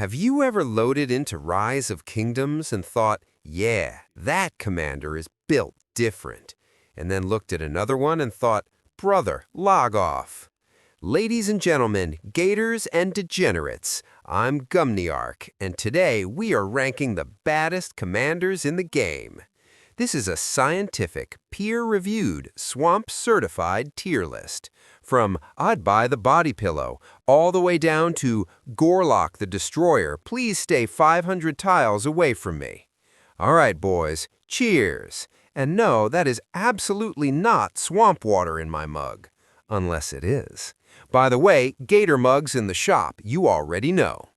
Have you ever loaded into Rise of Kingdoms and thought, yeah, that commander is built different, and then looked at another one and thought, brother, log off? Ladies and gentlemen, gators and degenerates, I'm Omniarch, and today we are ranking the baddest commanders in the game. This is a scientific, peer-reviewed, swamp-certified tier list. From I'd buy the body pillow, all the way down to Gorelock the Destroyer, please stay 500 tiles away from me. All right, boys, cheers. And no, that is absolutely not swamp water in my mug. Unless it is. By the way, gator mugs in the shop, you already know.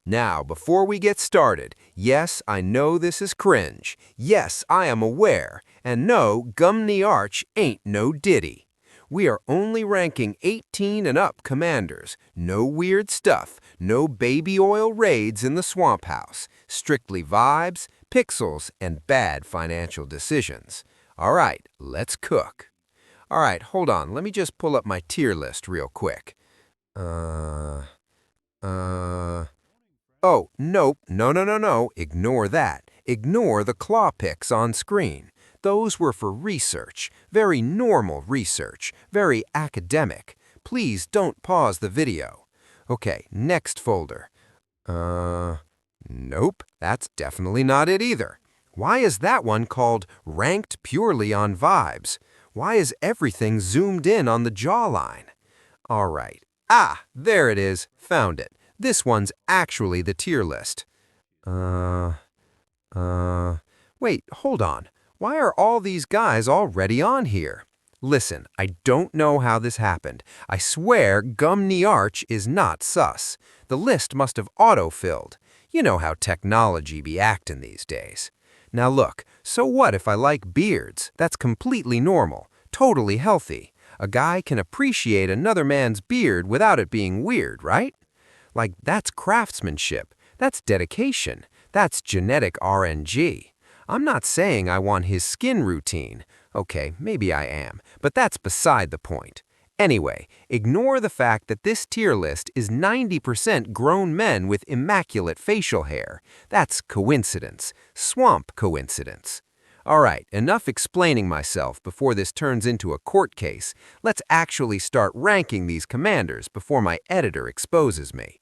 Now, before we get started, yes, I know this is cringe. Yes, I am aware. And no, Omniarch ain't no ditty. We are only ranking 18 and up commanders. No weird stuff. No baby oil raids in the swamp house. Strictly vibes, pixels, and bad financial decisions. All right, let's cook. All right, hold on. Let me just pull up my tier list real quick. Oh, nope, no. Ignore that. Ignore the claw picks on screen. Those were for research. Very normal research. Very academic. Please don't pause the video. Okay, next folder. Nope, that's definitely not it either. Why is that one called Ranked Purely on Vibes? Why is everything zoomed in on the jawline? All right. Ah, there it is. Found it. This one's actually the tier list. Wait, hold on. Why are all these guys already on here? Listen, I don't know how this happened. I swear Omniarch is not sus. The list must have auto-filled. You know how technology be actin' these days. Now look, so what if I like beards? That's completely normal, totally healthy. A guy can appreciate another man's beard without it being weird, right? Like, that's craftsmanship, that's dedication, that's genetic RNG. I'm not saying I want his skin routine. Okay, maybe I am, but that's beside the point. Anyway, ignore the fact that this tier list is 90% grown men with immaculate facial hair. That's coincidence, swamp coincidence. All right, enough explaining myself before this turns into a court case. Let's actually start ranking these commanders before my editor exposes me.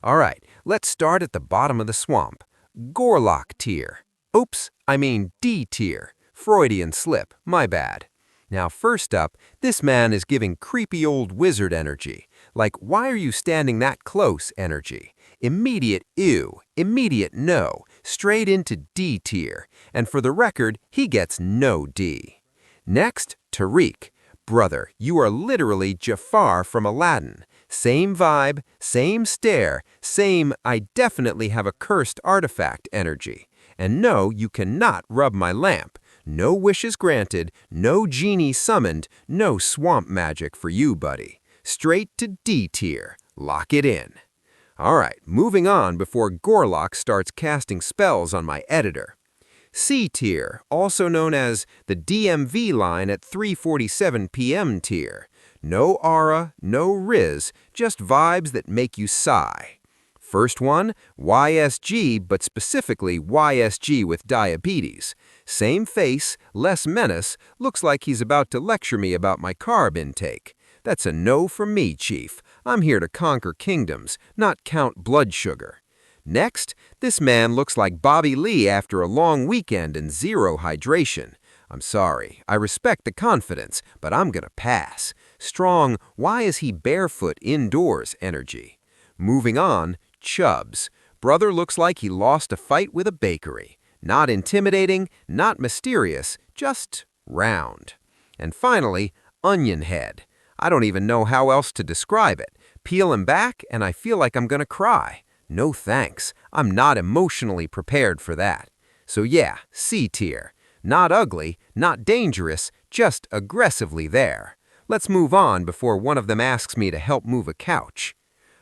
All right, let's start at the bottom of the swamp. Gorelock tier. Oops, I mean D tier. Freudian slip, my bad. Now first up, this man is giving creepy old wizard energy. Like, why are you standing that close energy? Immediate ew, immediate no, straight into D tier. And for the record, he gets no D. Next, Thicc. Brother, you are literally Jafar from Aladdin. Same vibe, same stare, same I definitely have a cursed artifact energy. And no, you cannot rub my lamp. No wishes granted, no genie summoned, no swamp magic for you, buddy. Straight to D tier. Lock it in. All right, moving on before Gorelock starts casting spells on my editor. C tier, also known as the DMV line at 3:47 p.m. tier. No aura, no riz, just vibes that make you sigh. First one, YSG, but specifically YSG with diabetes. Same face, less menace, looks like he's about to lecture me about my carb intake. That's a no from me, Chief. I'm here to conquer kingdoms, not count blood sugar. Next, this man looks like Bobby Lee after a long weekend and zero hydration. I'm sorry, I respect the confidence, but I'm gonna pass. Strong, why is he barefoot indoors energy. Moving on, Chubbs. Brother looks like he lost a fight with a bakery. Not intimidating, not mysterious, just round. And finally, Onion Head. I don't even know how else to describe it. Peel him back and I feel like I'm gonna cry. No thanks, I'm not emotionally prepared for that. So yeah, C tier. Not ugly, not dangerous, just aggressively there. Let's move on before one of them asks me to help move a couch.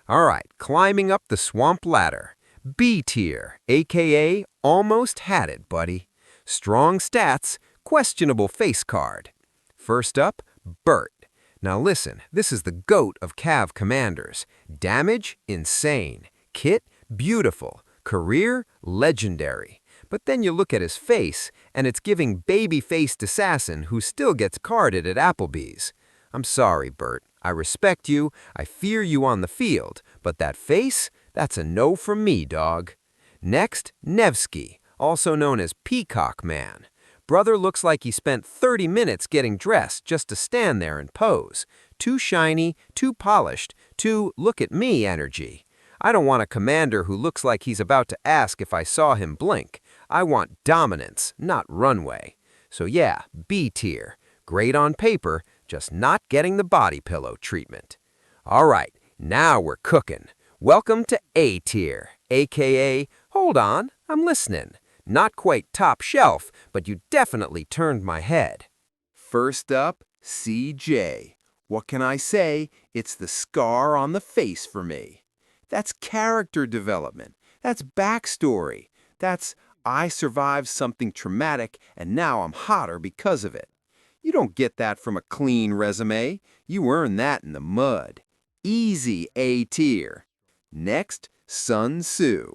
All right, climbing up the swamp ladder. B tier, aka almost had it, buddy. Strong stats, questionable face card. First up, Bert. Now listen, this is the GOAT of Cav commanders. Damage, insane. Kit, Beautiful. Career, legendary. But then you look at his face, and it's giving baby-faced assassin who still gets carded at Applebee's. I'm sorry, Bert. I respect you, I fear you on the field, but that face, that's a no from me, dog. Next, Nevsky, also known as Peacock Man. Brother looks like he spent 30 minutes getting dressed just to stand there and pose. Too shiny, too polished, too look-at-me energy. I don't want a commander who looks like he's about to ask if I saw him blink. I want dominance, not runway. So yeah, B tier. Great on paper, just not getting the body pillow treatment. All right, now we're cooking. Welcome to A tier, aka, hold on, I'm listening. Not quite top shelf, but you definitely turned my head. First up, CJ. What can I say? It's the scar on the face for me. That's character development. That's backstory. That's I survived something traumatic and now I'm hotter because of it. You don't get that from a clean resume. You earn that in the mud. Easy A tier. Next, Sun Tzu.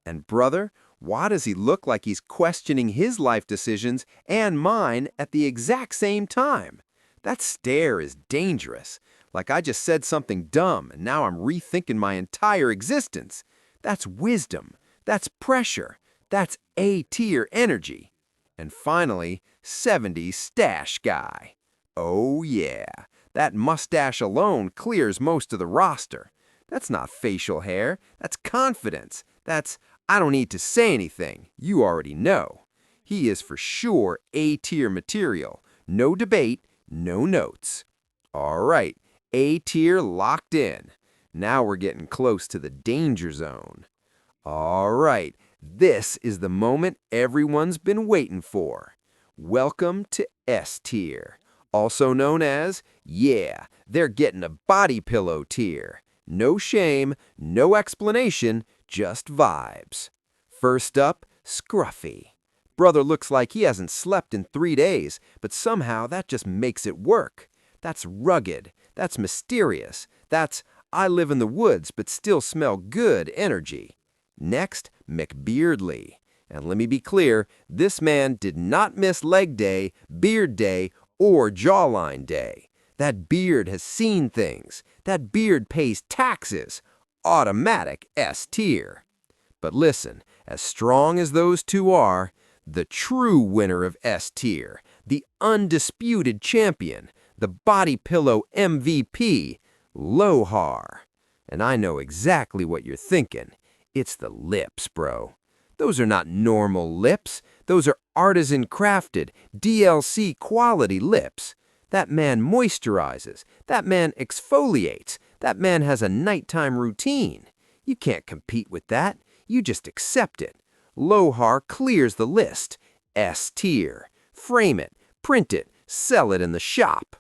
And brother, why does he look like he's questioning his life decisions and mine at the exact same time? That stare is dangerous. Like I just said something dumb and now I'm rethinking my entire existence. That's wisdom. That's pressure. That's A-tier energy. And finally, 70s stash guy. Oh yeah, that mustache alone clears most of the roster. That's not facial hair, that's confidence. That's, I don't need to say anything, you already know. He is for sure A-tier material. No debate, no notes. All right, A-tier locked in. Now we're getting close to the danger zone. All right, this is the moment everyone's been waiting for. Welcome to S tier, also known as, yeah, they're getting a body pillow tier. No shame, no explanation, just vibes. First up, Scruffy. Brother looks like he hasn't slept in 3 days, but somehow that just makes it work. That's rugged, that's mysterious, that's I live in the woods but still smell good energy. Next, McBeardly. And let me be clear, this man did not miss leg day, beard day, or jawline day. That beard has seen things. That beard pays taxes. Automatic S tier. But listen, as strong as those two are, the true winner of S tier, the undisputed champion, the body pillow MVP, Lohar. And I know exactly what you're thinking. It's the lips, bro. Those are not normal lips. Those are artisan-crafted, DLC quality lips. That man moisturizes. That man exfoliates. That man has a nighttime routine. You can't compete with that. You just accept it. Lohar clears the list. S tier. Frame it, print it, sell it in the shop.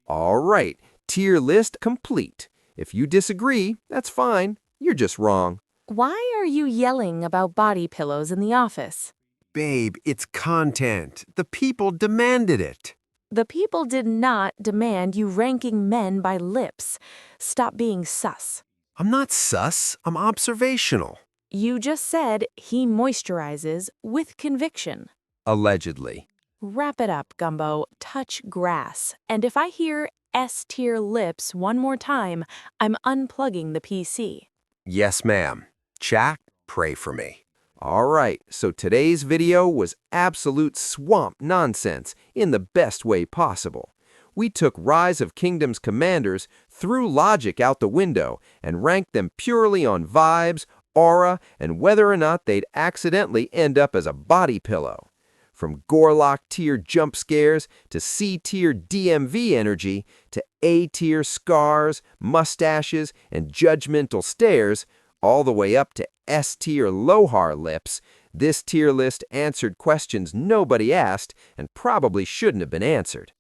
All right, tier list complete. If you disagree, that's fine. You're just wrong. Why are you yelling about body pillows in the office? Babe, it's content. The people demanded it. The people did not demand you ranking men by lips. Stop being sus. I'm not sus. I'm observational. You just said he moisturizes with conviction. Allegedly. Wrap it up, Gumbo. Touch grass. And if I hear S-tier lips one more time, I'm unplugging the PC. Yes, ma'am. Chat, pray for me. All right, so today's video was absolute swamp nonsense in the best way possible. We took Rise of Kingdoms commanders, threw logic out the window, and ranked them purely on vibes, aura, and whether or not they'd accidentally end up as a body pillow. From Gorelock tier jump scares to C tier DMV energy to A tier scars, mustaches, and judgmental stares, all the way up to S tier Lohar lips, this tier list answered questions nobody asked and probably shouldn't have been answered.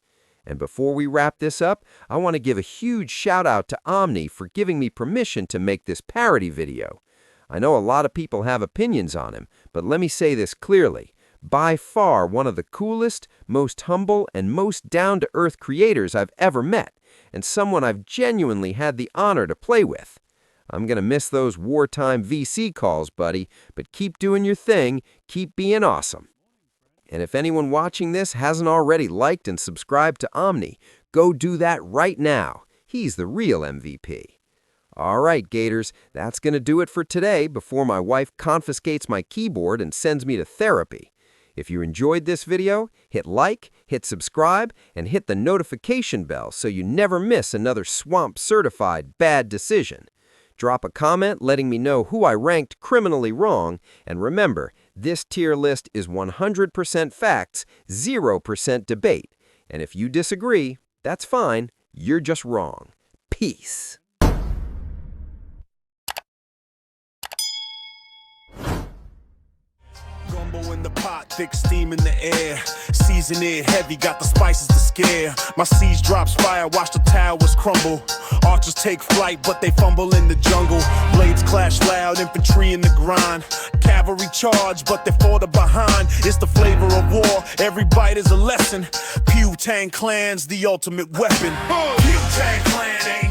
And before we wrap this up, I want to give a huge shout out to Omni for giving me permission to make this parody video. I know a lot of people have opinions on him, but let me say this clearly. By far one of the coolest, most humble, and most down-to-earth creators I've ever met, and someone I've genuinely had the honor to play with. I'm gonna miss those wartime VC calls, buddy, but keep doing your thing, keep being awesome. And if anyone watching this hasn't already liked and subscribed to Omni, go do that right now. He's the real MVP. All right, Gators, that's gonna do it for today before my wife confiscates my keyboard and sends me to therapy. If you enjoyed this video, hit like, hit subscribe, and hit the notification bell so you never miss another Swamp-certified bad decision. Drop a comment letting me know who I ranked criminally wrong, and remember, this tier list is 100% facts, 0% debate. And if you disagree, that's fine, you're just wrong. Peace. Gumbo in the pot, thick steam in the air. Season it heavy, got the spices to scare. My siege drops fire, watch the towers crumble. Archers take flight, but they fumble in the jungle. Blades clash loud, infantry in the grind. Cavalry charge, but they fall to behind. It's the flavor of war, every bite is a lesson. Pew Tang Clan's the ultimate weapon. Pew Tang Clan ain't